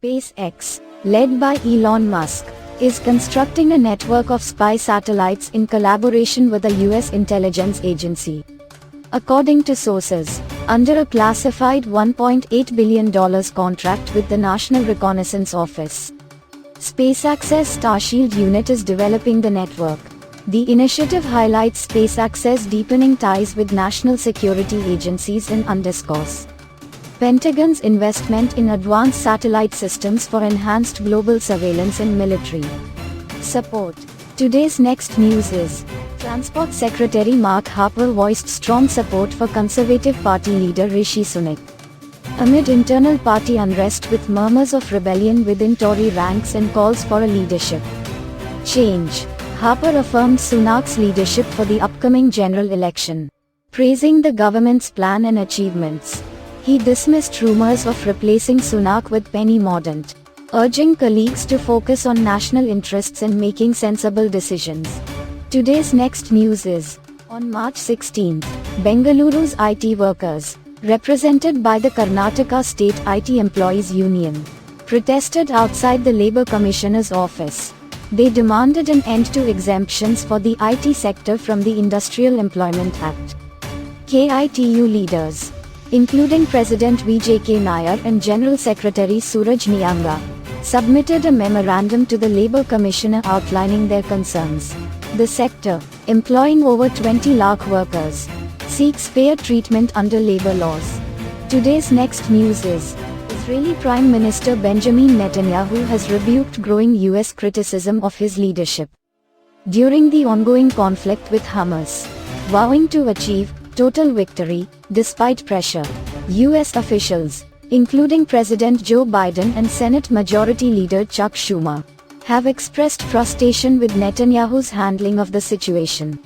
SpaceX, led by Elon Musk, is constructing a network of spy satellites in collaboration with a US intelligence agency. According to sources, under a classified $1.8 billion contract with the National Reconnaissance Office, SpaceX's Starshield unit is developing the network. The initiative highlights SpaceX's deepening ties with national security agencies and underscores Pentagon's investment in advanced satellite systems for enhanced global surveillance and military support. Today's next news is Transport Secretary Mark Harper voiced strong support for Conservative Party leader Rishi Sunak amid internal party unrest with murmurs of rebellion within Tory ranks and calls for a leadership change. Harper affirmed Sunak's leadership for the upcoming general election, praising the government's plan and achievements. He dismissed rumors of replacing Sunak with Penny Mordaunt, urging colleagues to focus on national interests and making sensible decisions. Today's next news is, on March 16, Bengaluru's IT workers, represented by the Karnataka State IT Employees Union, protested outside the Labour Commissioner's office. They demanded an end to exemptions for the IT sector from the Industrial Employment Act. KITU leaders, including President VJK Nair and General Secretary Suraj Niyanga, submitted a memorandum to the Labour Commissioner outlining their concerns. The sector, employing over 20 lakh workers, seeks fair treatment under labour laws. Today's next news is, Israeli Prime Minister Benjamin Netanyahu has rebuked growing US criticism of his leadership during the ongoing conflict with Hamas, vowing to achieve total victory despite pressure. US officials, including President Joe Biden and Senate Majority Leader Chuck Schumer, have expressed frustration with Netanyahu's handling of the situation.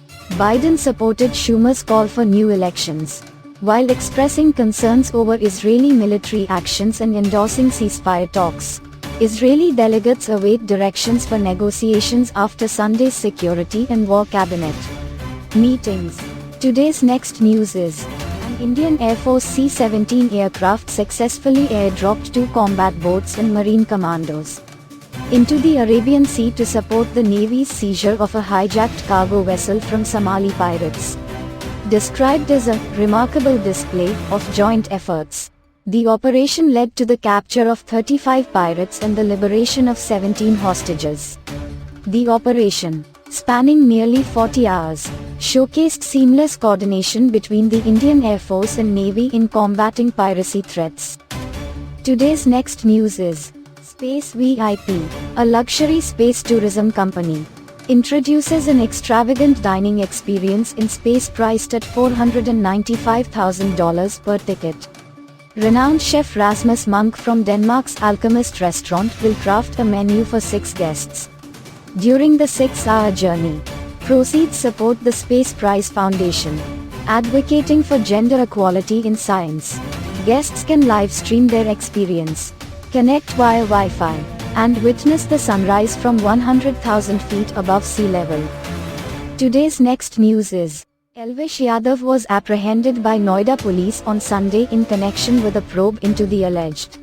Biden supported Schumer's call for new elections, while expressing concerns over Israeli military actions and endorsing ceasefire talks. Israeli delegates await directions for negotiations after Sunday's Security and War Cabinet meetings. Today's next news is, an Indian Air Force C-17 aircraft successfully airdropped 2 combat boats and marine commandos into the Arabian Sea to support the Navy's seizure of a hijacked cargo vessel from Somali pirates. Described as a remarkable display of joint efforts, the operation led to the capture of 35 pirates and the liberation of 17 hostages. The operation, spanning nearly 40 hours, showcased seamless coordination between the Indian Air Force and Navy in combating piracy threats. Today's next news is, SpaceVIP, a luxury space tourism company, introduces an extravagant dining experience in space priced at $495,000 per ticket. Renowned chef Rasmus Munk from Denmark's Alchemist restaurant will craft a menu for 6 guests. During the 6-hour journey, proceeds support the Space Prize Foundation, advocating for gender equality in science. Guests can live stream their experience, connect via Wi-Fi, and witness the sunrise from 100,000 feet above sea level. Today's next news is, Elvish Yadav was apprehended by Noida police on Sunday in connection with a probe into the alleged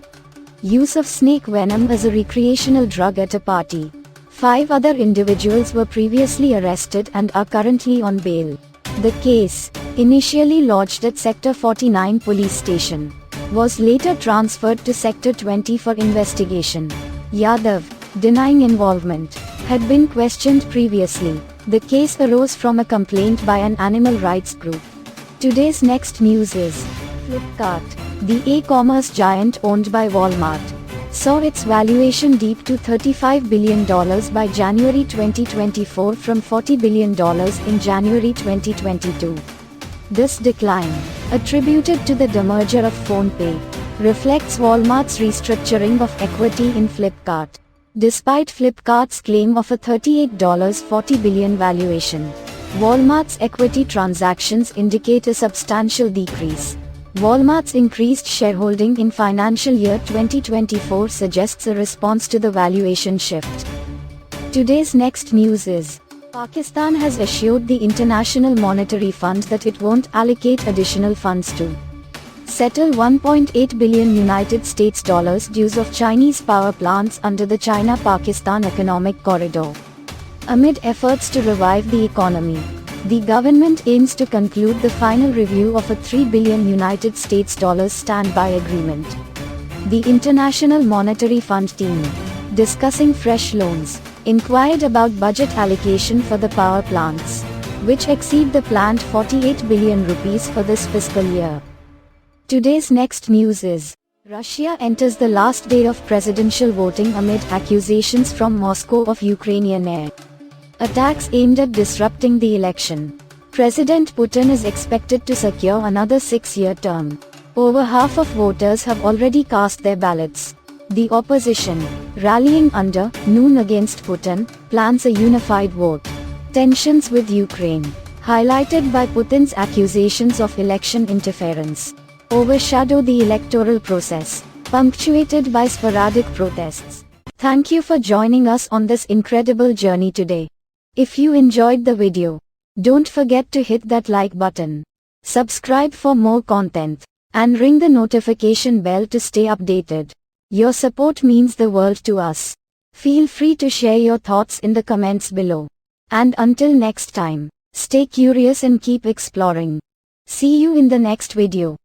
use of snake venom as a recreational drug at a party. 5 other individuals were previously arrested and are currently on bail. The case, initially lodged at Sector 49 police station, was later transferred to Sector 20 for investigation. Yadav, denying involvement, had been questioned previously. The case arose from a complaint by an animal rights group. Today's next news is, Flipkart, the e-commerce giant owned by Walmart, saw its valuation dip to $35 billion by January 2024 from $40 billion in January 2022. This decline, attributed to the demerger of PhonePe, reflects Walmart's restructuring of equity in Flipkart. Despite Flipkart's claim of a $38.40 billion valuation, Walmart's equity transactions indicate a substantial decrease. Walmart's increased shareholding in financial year 2024 suggests a response to the valuation shift. Today's next news is, Pakistan has assured the International Monetary Fund that it won't allocate additional funds to settle 1.8 billion United States dollars dues of Chinese power plants under the China-Pakistan Economic Corridor. Amid efforts to revive the economy, the government aims to conclude the final review of a 3 billion United States dollars standby agreement. The International Monetary Fund team, discussing fresh loans, inquired about budget allocation for the power plants, which exceed the planned 48 billion rupees for this fiscal year. Today's next news is, Russia enters the last day of presidential voting amid accusations from Moscow of Ukrainian air attacks aimed at disrupting the election. President Putin is expected to secure another 6-year term. Over half of voters have already cast their ballots. The opposition, rallying under "Noon against Putin," plans a unified vote. Tensions with Ukraine, highlighted by Putin's accusations of election interference, overshadow the electoral process, punctuated by sporadic protests. Thank you for joining us on this incredible journey today. If you enjoyed the video, don't forget to hit that like button, subscribe for more content, and ring the notification bell to stay updated. Your support means the world to us. Feel free to share your thoughts in the comments below. And until next time, stay curious and keep exploring. See you in the next video.